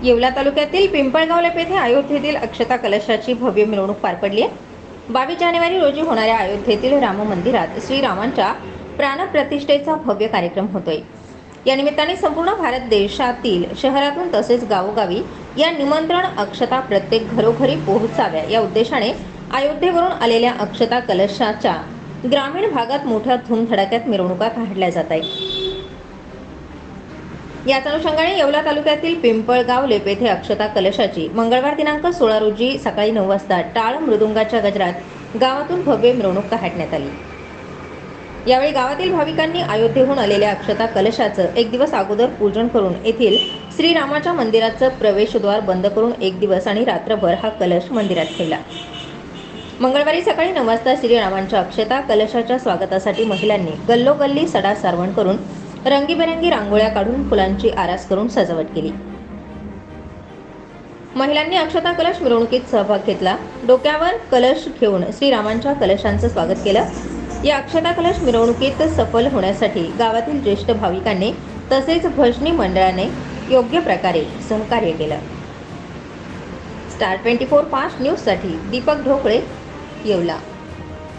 येवला तालुक्यातील पिंपळगाव येथे अयोध्येतील अक्षता कलशाची भव्य मिरवणूक पार पडली आहे। 22 जानेवारी रोजी होणाऱ्या अयोध्येतील राम मंदिरात श्रीरामांच्या प्राणप्रतिष्ठेचा भव्य कार्यक्रम होतोय। या निमित्ताने संपूर्ण भारत देशातील शहरातून तसेच गावोगावी या निमंत्रण अक्षता प्रत्येक घरोघरी पोहोचाव्या या उद्देशाने अयोध्येवरून आलेल्या अक्षता कलशाच्या ग्रामीण भागात मोठ्या धूमधडाक्यात मिरवणुका काढल्या जात आहेत। याच अनुषंगाने येवला तालुक्यातील पिंपळगाव येथे अक्षता कलशाची मंगळवार दिनांक 16 रोजी सकाळी 9 वाजता टाळ मृदुंगाच्या गजरात गावातून भव्य मिरवणूक काढण्यात आली। यावेळी गावातील भाविकांनी अयोध्येहून आलेल्या अक्षता कलशाचं एक दिवस अगोदर पूजन करून येथील श्रीरामाच्या मंदिराचं प्रवेशद्वार बंद करून एक दिवस आणि रात्रभर हा कलश मंदिरात ठेवला। मंगळवारी सकाळी 9 वाजता श्रीरामांच्या अक्षता कलशाच्या स्वागतासाठी महिलांनी गल्लोगल्ली सडा सारवण करून रंगीबेरंगी रांगोळ्या काढून फुलांची आरास करून सजावट केली। महिलांनी अक्षता कलश मिरवणुकीत सहभाग घेतला। डोक्यावर कलश घेऊन श्रीरामांच्या कलशांचं स्वागत केलं। या अक्षता कलश मिरवणुकीत सफल होण्यासाठी गावातील ज्येष्ठ भाविकांनी तसेच भजनी मंडळाने योग्य प्रकारे सहकार्य केलं। स्टार 24 फास्ट न्यूज साठी दीपक ढोकळे, येवला।